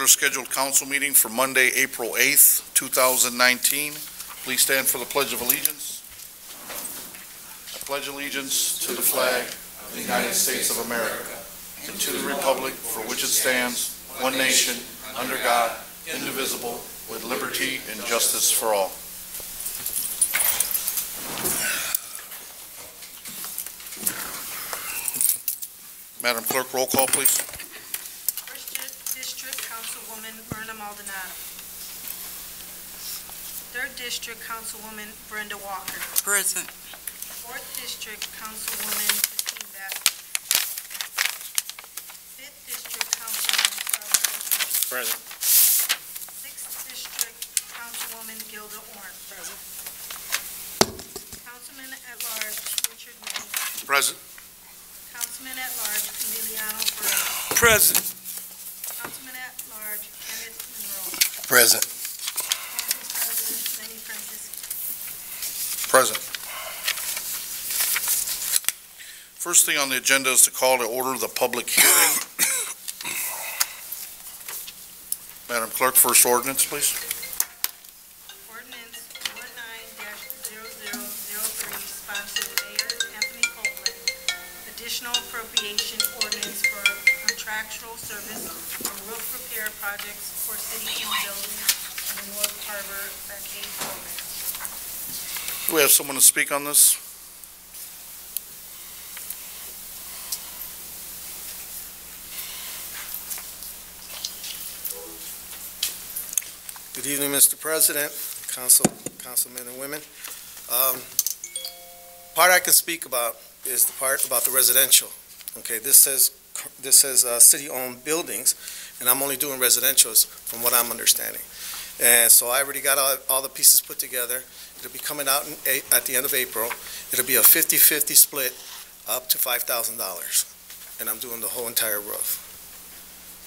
regular scheduled council meeting for Monday, April 8th, 2019. Please stand for the Pledge of Allegiance. I pledge allegiance to the flag of the United States of America and to the republic for which it stands, one nation, under God, indivisible, with liberty and justice for all. Madam Clerk, roll call, please. First District Councilwoman Myrna Maldonado. Third District Councilwoman Brenda Walker. Present. Fourth District Councilwoman Christine Bassett. Fifth District Councilwoman Sarah Wilson. Present. Sixth District Councilwoman Gilda Orn. Present. Councilman at Large Richard May. Present. Councilman at Large Emiliano Ferreira. Present. Councilman at Large Kenneth Monroe. Present. Council President Lenny Francisci. Present. First thing on the agenda is to call to order the public hearing. Madam Clerk, first ordinance, please. Ordinance 19-0003, sponsored Mayor Anthony Copeland. Additional appropriation ordinance for contractual service for roof repair projects for city-owned buildings and the North Harbor Facade program. Do we have someone to speak on this? Good evening, Mr. President, councilmen and women. Part I can speak about is the part about the residential. Okay, this says city-owned buildings, and I'm only doing residentials from what I'm understanding. And so I already got all the pieces put together. It'll be coming out at the end of April. It'll be a 50-50 split up to $5,000, and I'm doing the whole entire roof.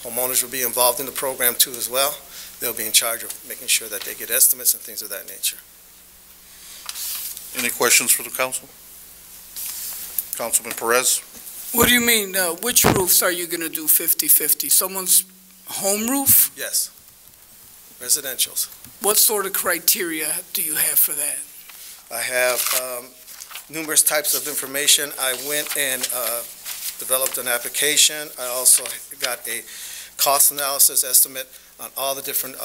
Homeowners will be involved in the program too as well. They'll be in charge of making sure that they get estimates and things of that nature. Any questions for the council? Councilman Perez? What do you mean, which roofs are you going to do 50-50? Someone's home roof? Yes, residentials. What sort of criteria do you have for that? I have numerous types of information. I went and developed an application. I also got a cost analysis estimate on all the different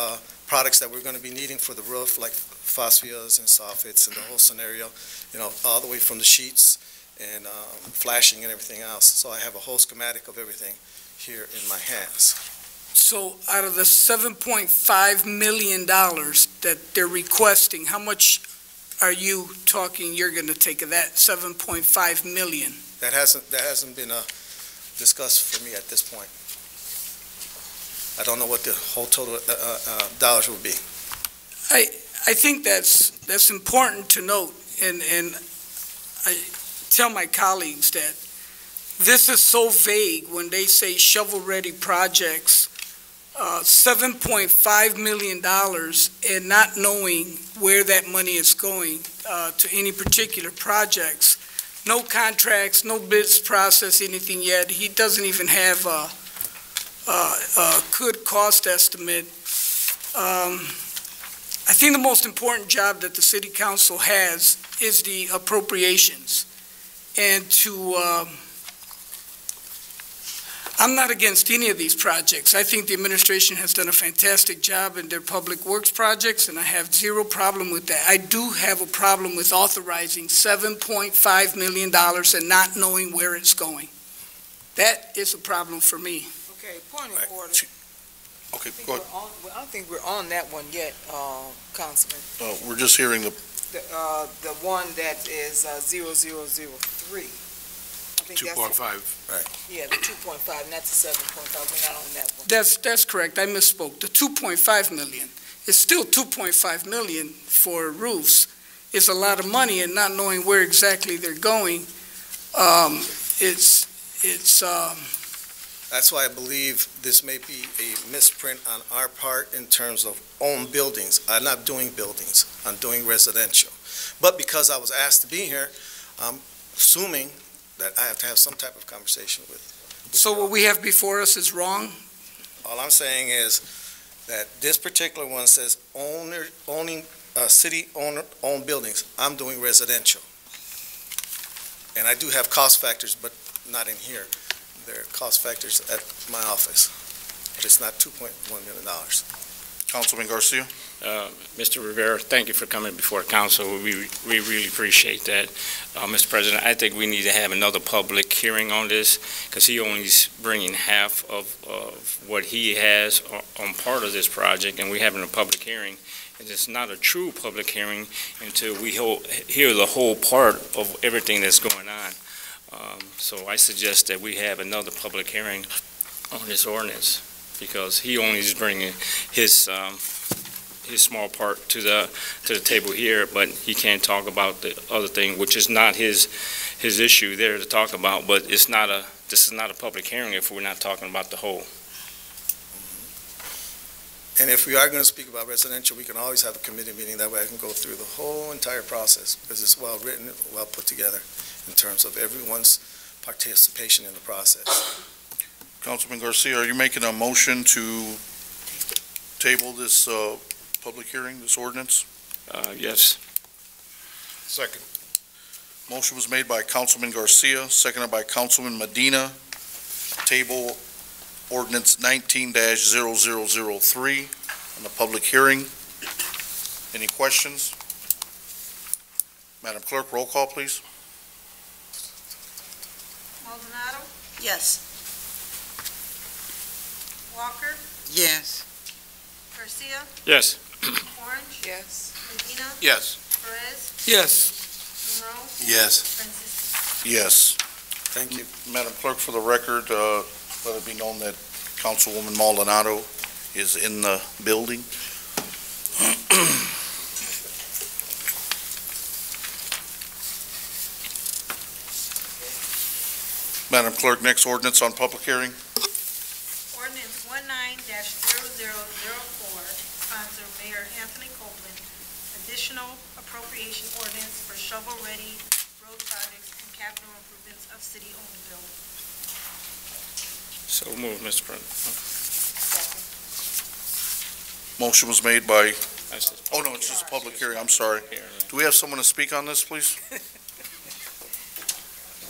products that we're going to be needing for the roof, like phosphias and soffits and the whole scenario, you know, all the way from the sheets and flashing and everything else. So I have a whole schematic of everything here in my hands. So out of the $7.5 million that they're requesting, how much are you talking you're going to take of that $7.5 million? That hasn't been discussed for me at this point. I don't know what the whole total dollars will be. I think that's important to note, and I tell my colleagues that this is so vague when they say shovel-ready projects, $7.5 million, and not knowing where that money is going to any particular projects. No contracts, no bids process, anything yet. He doesn't even have a good cost estimate. I think the most important job that the City Council has is the appropriations. And I'm not against any of these projects. I think the administration has done a fantastic job in their public works projects, and I have zero problem with that. I do have a problem with authorizing $7.5 million and not knowing where it's going. That is a problem for me. Okay, point of order. Okay, go ahead. I don't think we're on that one yet, Councilman. We're just hearing the The one that is 0003. 2.5. Right. Yeah, the 2.5, not the 7.5. We're not on that one. That's correct. I misspoke. The 2.5 million is still 2.5 million for roofs. It's a lot of money, and not knowing where exactly they're going, That's why I believe this may be a misprint on our part in terms of own buildings. I'm not doing buildings. I'm doing residential. But because I was asked to be here, I'm assuming that I have to have some type of conversation with. So what we have before us is wrong? All I'm saying is that this particular one says owning city-owned buildings. I'm doing residential. And I do have cost factors, but not in here. There are cost factors at my office, but it's not $2.1 million. Councilman Garcia? Mr. Rivera, thank you for coming before council. We really appreciate that. Mr. President, I think we need to have another public hearing on this because he only is bringing half of what he has on part of this project, and we're having a public hearing. And it's not a true public hearing until we hear the whole part of everything that's going on. So I suggest that we have another public hearing on this ordinance because he only is bringing his small part to the table here, but he can't talk about the other thing, which is not his issue there to talk about. But this is not a public hearing if we're not talking about the whole. And if we are going to speak about residential, we can always have a committee meeting. That way I can go through the whole entire process because it's well written, well put together in terms of everyone's participation in the process. Councilman Garcia, are you making a motion to table this public hearing, this ordinance? Yes. Second. Motion was made by Councilman Garcia, seconded by Councilman Medina. Table ordinance 19-0003 on the public hearing. Any questions? Madam Clerk, roll call, please. Maldonado, Yes. Walker, Yes. Garcia, Yes. Orange, Yes. Medina, Yes. Perez, Yes. Monroe, Yes. Francisco. Yes. Thank you. Madam Clerk, for the record, let it be known that Councilwoman Maldonado is in the building. Madam Clerk, next ordinance on public hearing. Ordinance 19-0004, sponsor Mayor Anthony Copeland, additional appropriation ordinance for shovel-ready road projects and capital improvements of city-owned buildings. So move, Mr. President. Motion was made by, That's just oh no, it's just a public hearing, I'm sorry. here, Do we have someone to speak on this, please?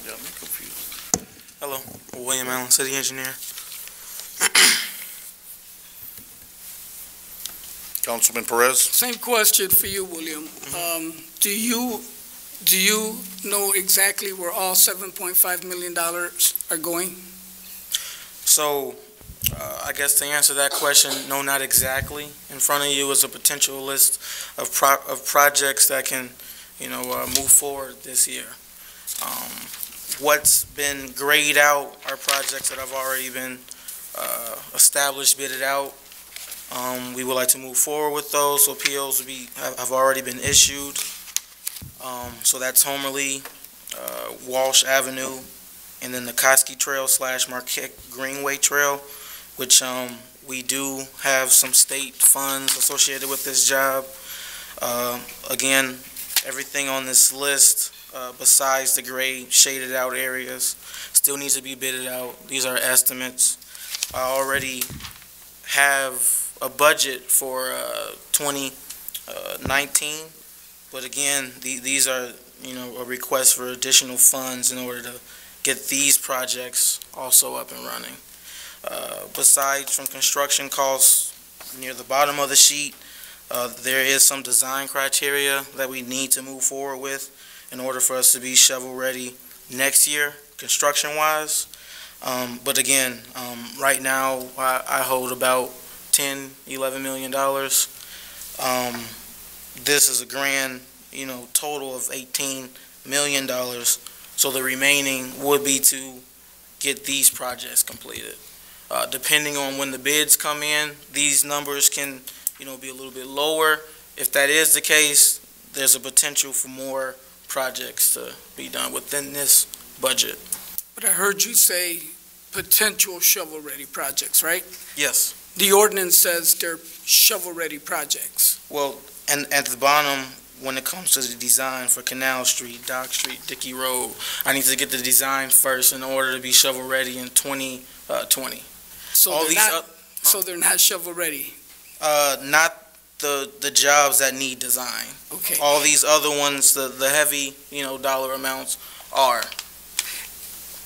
Yeah, I'm confused. Hello, William Allen, City Engineer. Councilman Perez? Same question for you, William. Do you know exactly where all $7.5 million are going? So, I guess to answer that question, no, not exactly. In front of you is a potential list of projects that can, move forward this year. What's been grayed out are projects that have already been established, bidded out. We would like to move forward with those, so POs have already been issued. So that's Homerly, Walsh Avenue, and then the Koski Trail / Marquette Greenway Trail, which we do have some state funds associated with this job. Again, everything on this list, besides the gray shaded out areas, still needs to be bidded out. These are estimates. I already have a budget for 2019, but again, these are a request for additional funds in order to get these projects also up and running. Besides from construction costs, near the bottom of the sheet, there is some design criteria that we need to move forward with in order for us to be shovel-ready next year, construction-wise. But again, right now, I hold about $10–11 million. This is a grand, total of $18 million. So the remaining would be to get these projects completed. Depending on when the bids come in, these numbers can, be a little bit lower. If that is the case, there's a potential for more projects to be done within this budget. But I heard you say potential shovel-ready projects, right? Yes. The ordinance says they're shovel-ready projects. Well, and at the bottom, when it comes to the design for Canal Street, Dock Street, Dickey Road, I need to get the design first in order to be shovel-ready in 2020. So All they're these not, so they're not shovel-ready Not the jobs that need design. Okay. All these other ones, the heavy, dollar amounts are.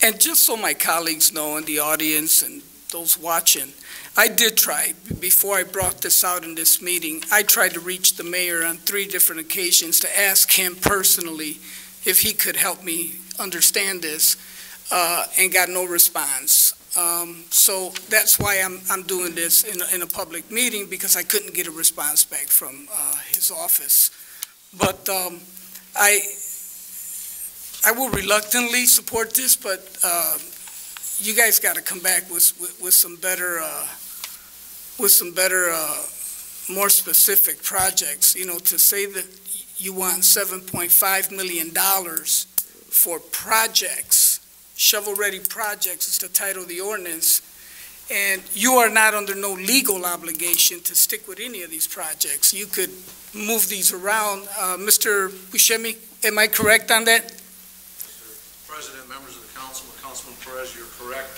And just so my colleagues know in the audience and those watching, I did try, before I brought this out in this meeting, I tried to reach the mayor on 3 different occasions to ask him personally if he could help me understand this, and got no response. So that's why I'm doing this in a public meeting, because I couldn't get a response back from his office. But I will reluctantly support this, but you guys got to come back with some better, more specific projects. To say that you want $7.5 million for projects, shovel-ready projects is the title of the ordinance, and you are not under no legal obligation to stick with any of these projects. You could move these around. Mr. Buscemi, am I correct on that? Mr. President, members of the council, Councilman Perez, you're correct.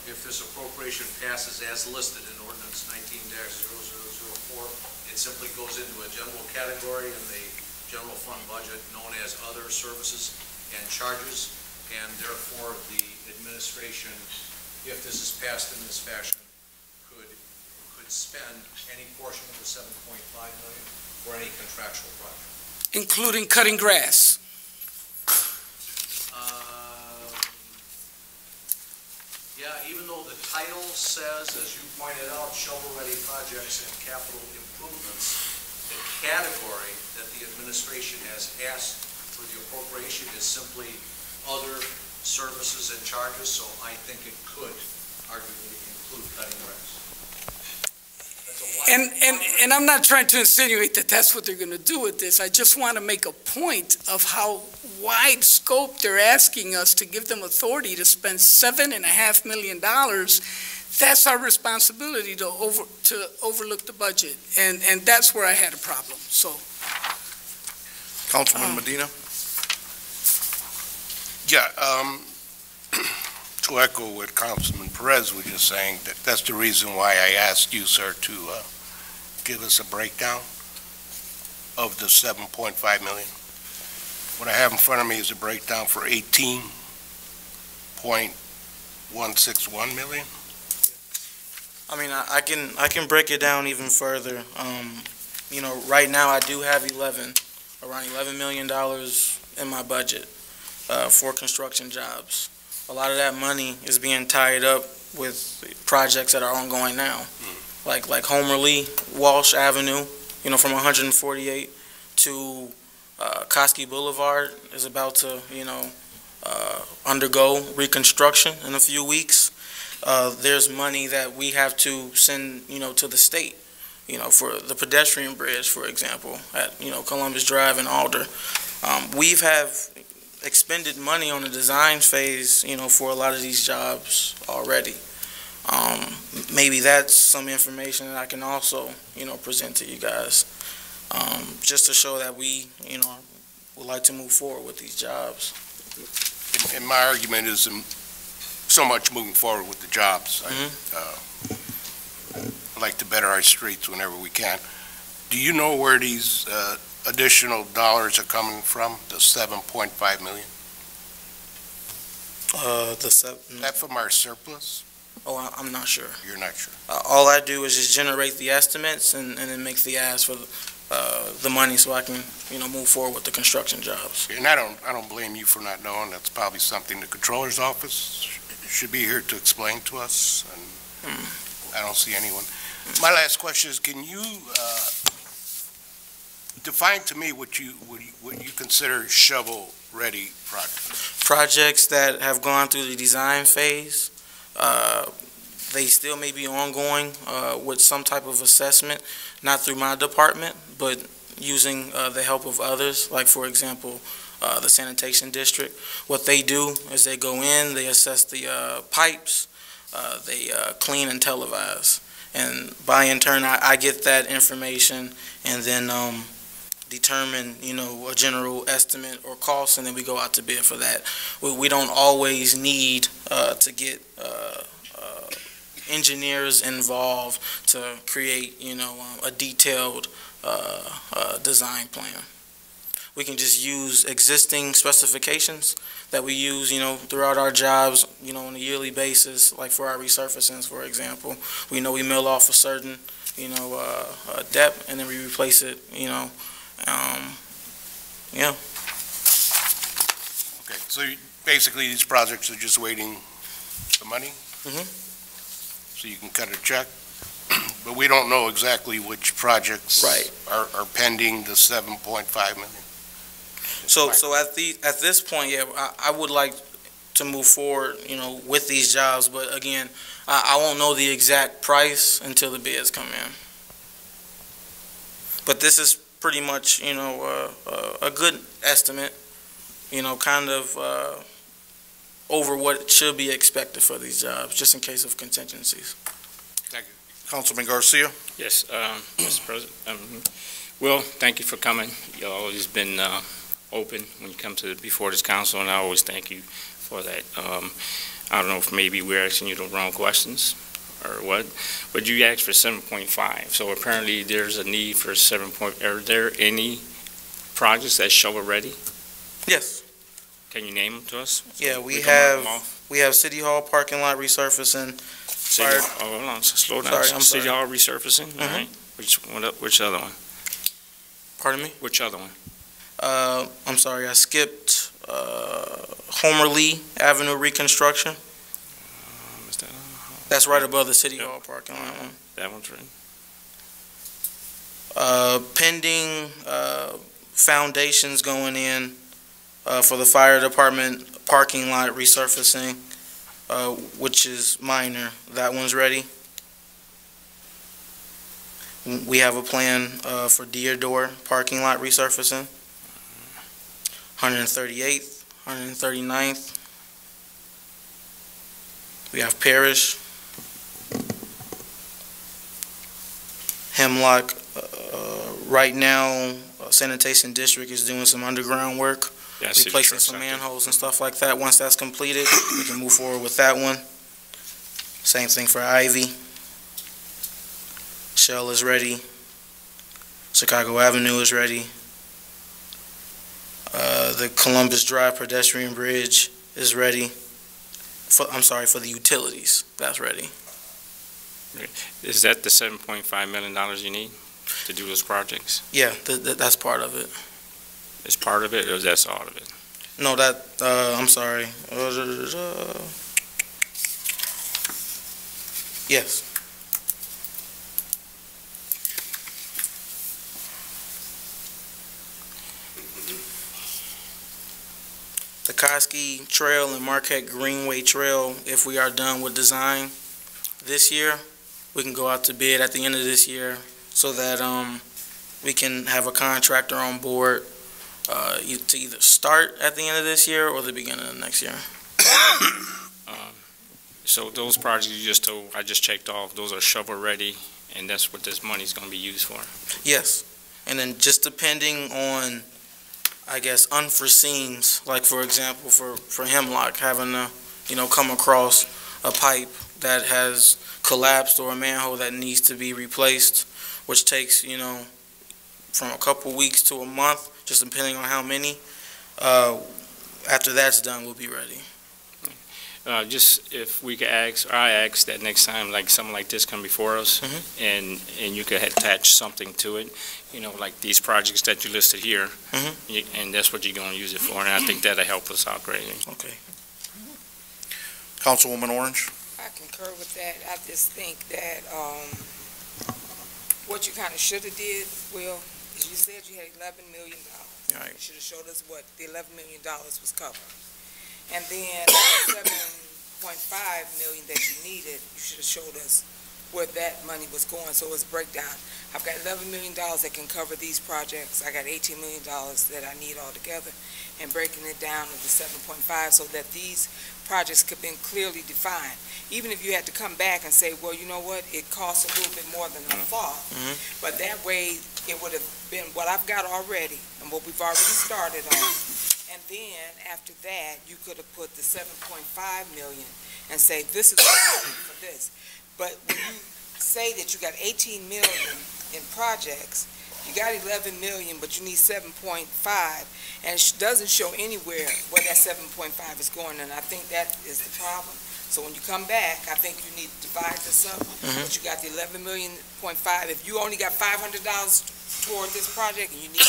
If this appropriation passes as listed in ordinance 19-0004, it simply goes into a general category in the general fund budget known as other services and charges, and therefore the administration, if this is passed in this fashion, could spend any portion of the $7.5 million for any contractual project. Including cutting grass. Yeah, even though the title says, as you pointed out, shovel-ready projects and capital improvements, the category that the administration has asked for the appropriation is simply other services and charges, so I think it could arguably include cutting grass. And I'm not trying to insinuate that that's what they're going to do with this. I just want to make a point of how wide scope they're asking us to give them authority to spend $7.5 million. That's our responsibility to overlook the budget, and that's where I had a problem. So, Councilman Medina? Yeah, to echo what Councilman Perez was just saying, that's the reason why I asked you, sir, to give us a breakdown of the $7.5 million. What I have in front of me is a breakdown for $18.161 million. I mean, I can break it down even further. Right now I do have around $11 million in my budget for construction jobs. A lot of that money is being tied up with projects that are ongoing now, like Homer Lee, Walsh Avenue, from 148 to Koski Boulevard is about to, undergo reconstruction in a few weeks. There's money that we have to send, to the state, for the pedestrian bridge, for example, at, Columbus Drive and Alder. We've expended money on the design phase, for a lot of these jobs already. Maybe that's some information that I can also, present to you guys, just to show that we, would like to move forward with these jobs. And my argument isn't so much moving forward with the jobs. I'd like to better our streets whenever we can. Do you know where these additional dollars are coming from, the $7.5 million? That from our surplus? Oh, I'm not sure. You're not sure? All I do is just generate the estimates and then make the ask for the money so I can, move forward with the construction jobs. And I don't blame you for not knowing. That's probably something the controller's office should be here to explain to us, and I don't see anyone. My last question is, can you define to me what you consider shovel-ready projects? Projects that have gone through the design phase, they still may be ongoing with some type of assessment, not through my department, but using the help of others, like, for example, the sanitation district. What they do is they go in, they assess the pipes, they clean and televise. And in turn, I get that information and then determine, a general estimate or cost, and then we go out to bid for that. We don't always need to get engineers involved to create, a detailed design plan. We can just use existing specifications that we use, throughout our jobs, on a yearly basis, like for our resurfacings, for example. We know we mill off a certain, depth, and then we replace it, yeah. Okay, so basically these projects are just waiting the money? Mhm. So you can cut a check? But we don't know exactly which projects Right. are pending the 7.5 million. So at this point, yeah, I would like to move forward, with these jobs, but again, I won't know the exact price until the bids come in. But this is pretty much, a good estimate, kind of over what should be expected for these jobs, just in case of contingencies. Councilman Garcia? Yes, Mr. President. Will, thank you for coming. You've always been open when you come before this council, and I always thank you for that. I don't know if maybe we're asking you the wrong questions or what, but you asked for 7.5. So apparently there's a need for 7. Are there any projects that's shovel-ready? Yes. Can you name them to us? Yeah, we can mark them have off? City Hall parking lot resurfacing. Hold on, slow down. Sorry, I'm City sorry. Hall resurfacing, all right. Which other one? Pardon me? Which other one? I'm sorry, I skipped Homer Lee Avenue reconstruction. Is that That's right above the City Yep. Hall parking lot one. that one's right. Pending foundations going in for the fire department parking lot resurfacing, which is minor. That one's ready. We have a plan for Deodore parking lot resurfacing. 138th, 139th. We have Parish. Hemlock, right now, Sanitation District is doing some underground work, Yeah, City replacing Short some Sector. manholes and stuff like that. Once that's completed, we can move forward with that one. Same thing for Ivy. Shell is ready. Chicago Avenue is ready. The Columbus Drive pedestrian bridge is ready. For the utilities, that's ready. Is that the $7.5 million you need to do those projects? Yeah, that's part of it. Is part of it, or is that all of it? No, I'm sorry. Yes. The Koski Trail and Marquette Greenway Trail, if we are done with design this year, we can go out to bid at the end of this year so that we can have a contractor on board to either start at the end of this year or the beginning of next year. So those projects you just told, I just checked off, those are shovel-ready, and that's what this money's going to be used for? Yes. And then just depending on, I guess, unforeseens, like for example, for Hemlock, having to, come across a pipe that has collapsed or a manhole that needs to be replaced, which takes, from a couple weeks to a month, just depending on how many. After that's done, we'll be ready. Just if we could ask, or I ask that next time, like something like this come before us, and you could attach something to it, like these projects that you listed here, and that's what you're going to use it for, and I think that'll help us out greatly. Okay. Councilwoman Orange? I concur with that. I just think that what you kind of should have did, Will, is you said you had $11 million. Right. You should have showed us what the $11 million was covered. And then the $7.5 million that you needed, you should have showed us where that money was going, so it's breakdown. I've got $11 million that can cover these projects. I got $18 million that I need altogether, and breaking it down into 7.5 so that these projects could be clearly defined. Even if you had to come back and say, well, you know what, it costs a little bit more than I thought, but that way it would have been what I've got already and what we've already started on. And then after that, you could have put the 7.5 million and say, this is what I need for this. But when you say that you got 18 million in projects, you got 11 million, but you need 7.5, and it doesn't show anywhere where that 7.5 is going, and I think that is the problem. So when you come back, I think you need to divide this up, but you got the 11.5 million. If you only got $500 toward this project, and you need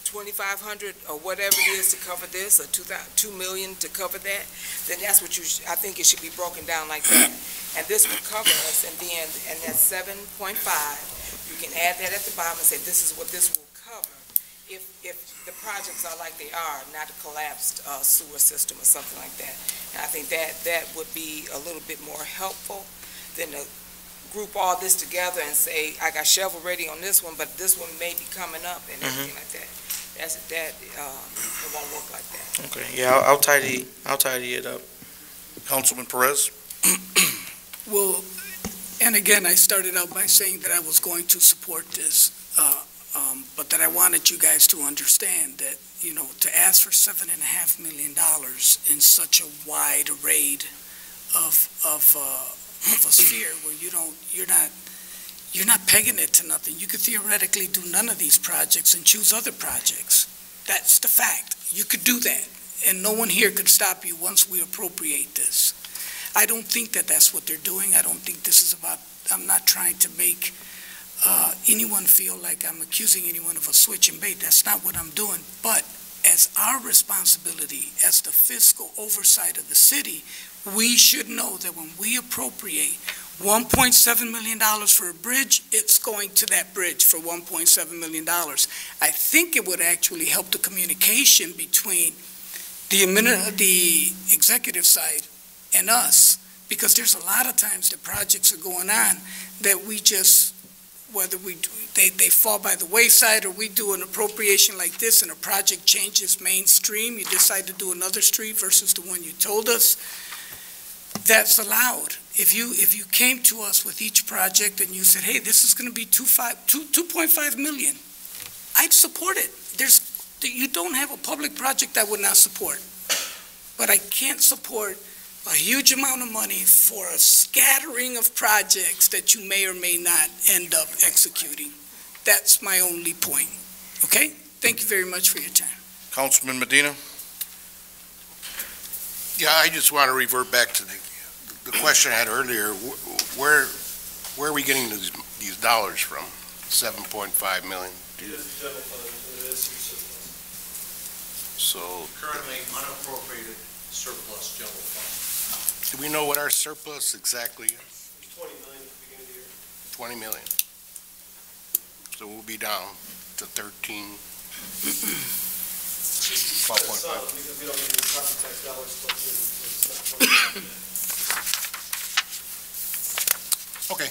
2,500 or whatever it is to cover this, or 2 million to cover that, then that's what I think it should be broken down like that. And this would cover us, and that 7.5, you can add that at the bottom and say, this is what this will cover if the projects are like they are, not a collapsed sewer system or something like that. And I think that would be a little bit more helpful than to group all this together and say, I got shovel ready on this one, but this one may be coming up and everything like that. It won't work like that. Okay, yeah, I'll tidy it up. Councilman Perez? Well, and again, I started out by saying that I was going to support this, but that I wanted you guys to understand that, you know, to ask for $7.5 million in such a wide array of a sphere where you're not pegging it to nothing. You could theoretically do none of these projects and choose other projects. That's the fact. You could do that, and no one here could stop you once we appropriate this. I don't think that that's what they're doing. I don't think this is about, I'm not trying to make anyone feel like I'm accusing anyone of a switch and bait. That's not what I'm doing. But as our responsibility, as the fiscal oversight of the city, we should know that when we appropriate $1.7 million for a bridge, it's going to that bridge for $1.7 million. I think it would actually help the communication between the executive side and us, because there's a lot of times that projects are going on that we just, whether they fall by the wayside, or we do an appropriation like this and a project changes mainstream, you decide to do another street versus the one you told us, that's allowed. If you came to us with each project and you said, hey, this is going to be 2.5 million, I'd support it. You don't have a public project I would not support. But I can't support a huge amount of money for a scattering of projects that you may or may not end up executing. That's my only point. Okay? Thank you very much for your time. Councilman Medina? Yeah, I just want to revert back to the question I had earlier. Where are we getting these dollars from? 7.5 million? So Currently unappropriated surplus general fund. do we know what our surplus exactly is? 20 million at the beginning of the year. 20 million. So we'll be down to 13. 12.5. Because we don't need any property tax dollars plugged in. So it's not Okay.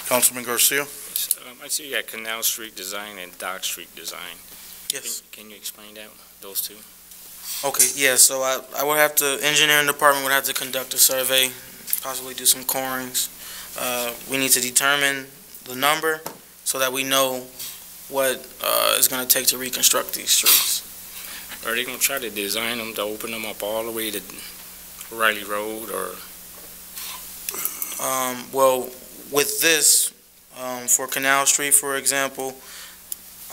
Councilman Garcia? I see you got Canal Street design and Dock Street design. Yes. Can you explain those two? Okay, yeah, so I would have to, engineering department would have to conduct a survey, possibly do some corings. We need to determine the number so that we know what it's going to take to reconstruct these streets. Are they going to try to design them to open them up all the way to Riley Road, or? Well, with this, for Canal Street, for example,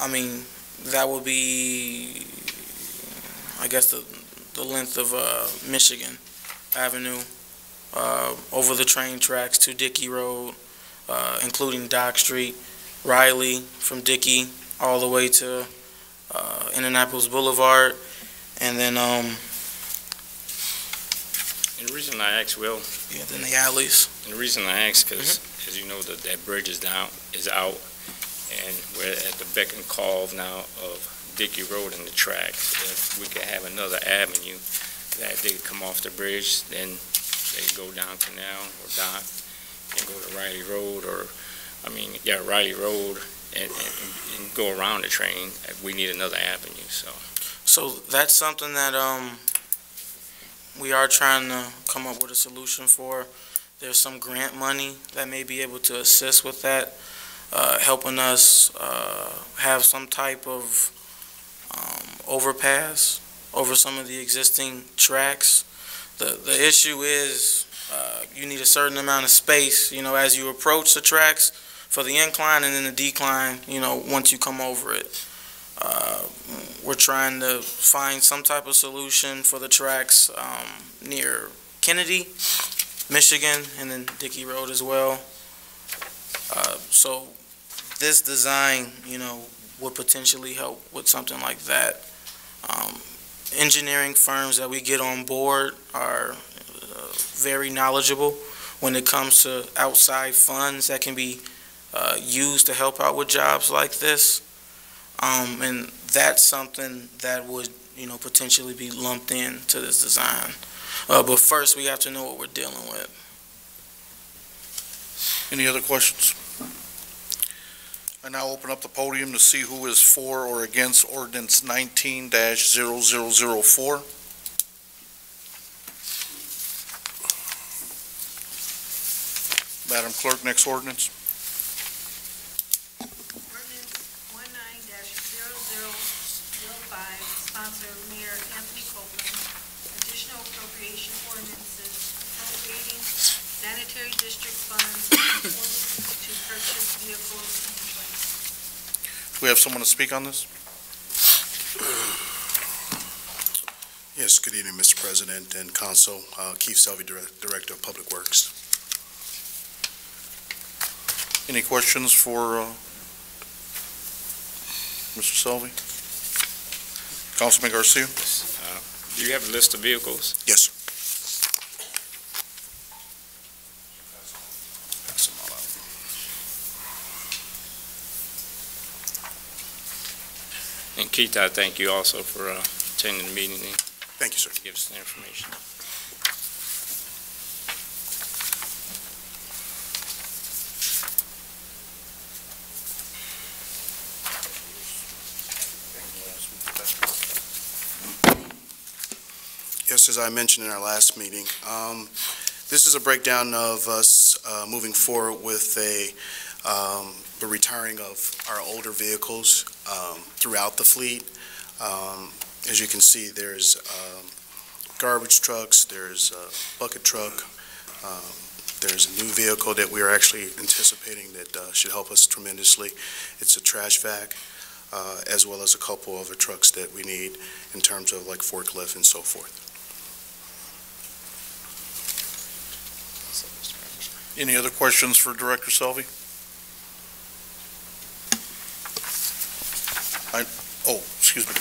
I mean, that would be, I guess, the length of Michigan Avenue, over the train tracks to Dickey Road, including Dock Street, Riley from Dickey all the way to Indianapolis Boulevard, and then And the reason I ask, Will, yeah, then the alleys. and the reason I ask, because you know that bridge is out, and we're at the beck and call now of Dickey Road and the tracks. If we could have another avenue that they could come off the bridge, then they go down Canal or Dock and go to Riley Road, or, Riley Road and go around the train. We need another avenue, so. So that's something that we are trying to come up with a solution for. There's some grant money that may be able to assist with that, helping us have some type of overpass over some of the existing tracks The issue is, you need a certain amount of space, as you approach the tracks for the incline and then the decline, once you come over it. We're trying to find some type of solution for the tracks near Kennedy, Michigan, and then Dickey Road as well. So this design, would potentially help with something like that. Engineering firms that we get on board are very knowledgeable when it comes to outside funds that can be used to help out with jobs like this. And that's something that would, potentially be lumped into this design. But first, we have to know what we're dealing with. Any other questions? I now open up the podium to see who is for or against ordinance 19-0004. Madam Clerk, next ordinance. Ordinance 19-0005, sponsor Mayor Anthony Copeland. Additional appropriation ordinances appropriating sanitary district funds in order to purchase vehicles and equipment. Do we have someone to speak on this? Yes, good evening, Mr. President and Council. Keith Selvey, Director of Public Works. Any questions for Mr. Selvey? Councilman Garcia? Do you have a list of vehicles? Yes, sir. Pass them all out. And Keith, I thank you also for attending the meeting and Thank you, sir. give us the information. Yes, as I mentioned in our last meeting, this is a breakdown of us moving forward with the retiring of our older vehicles throughout the fleet. As you can see, there's garbage trucks, there's a bucket truck, there's a new vehicle that we are actually anticipating that should help us tremendously. It's a trash vac, as well as a couple other trucks that we need in terms of like forklift and so forth. Any other questions for Director Selvey? Excuse me,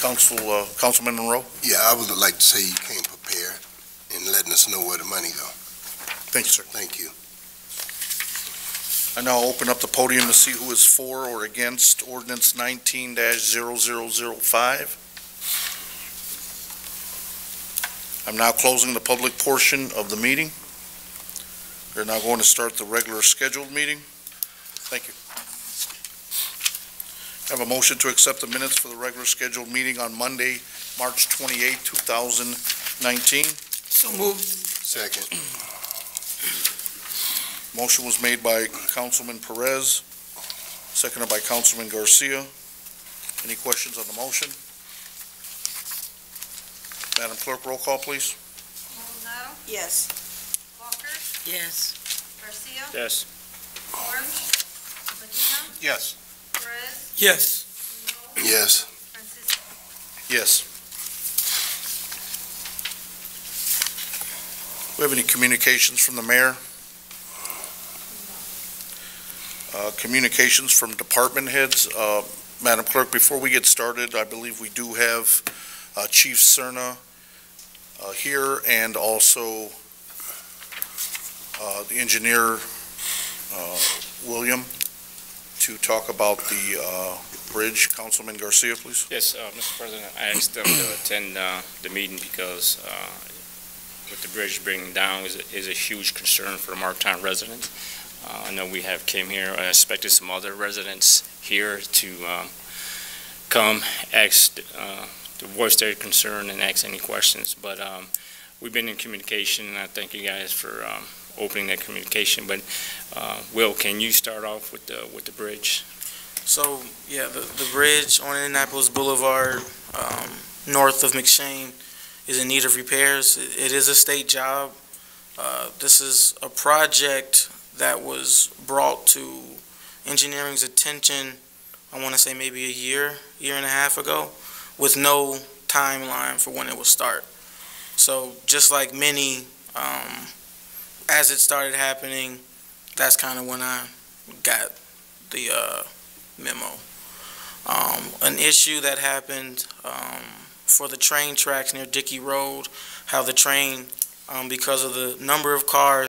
Councilman Monroe? Yeah, I would like to say you came prepared and letting us know where the money go. Thank you, sir. Thank you. I now open up the podium to see who is for or against ordinance 19-0005. I'm now closing the public portion of the meeting. We're now going to start the regular scheduled meeting. Thank you. I have a motion to accept the minutes for the regular scheduled meeting on Monday, March 28, 2019. So moved. Second. Motion was made by Councilman Perez, seconded by Councilman Garcia. Any questions on the motion? Madam Clerk, roll call, please. Maldonado? Yes. Walker? Yes. Garcia? Yes. Orange? Medina? Yes. Perez? Yes. Monroe? Yes. Francisco? Yes. Do we have any communications from the mayor? Communications from department heads. Madam Clerk, before we get started, I believe we do have Chief Cerna here, and also the engineer, William, to talk about the bridge. Councilman Garcia, please. Yes, Mr. President, I asked them to attend the meeting because with the bridge bringing down is a huge concern for the Marktown residents. I know we came here, I expected some other residents here to come, ask, to voice their concern and ask any questions, but we've been in communication, and I thank you guys for opening that communication. But Will, can you start off with the bridge? So, yeah, the bridge on Indianapolis Boulevard, north of McShane, is in need of repairs. It is a state job. This is a project that was brought to engineering's attention, I want to say maybe a year and a half ago, with no timeline for when it will start. So just like many, as it started happening, that's kind of when I got the memo. An issue that happened for the train tracks near Dickey Road, how the train, because of the number of cars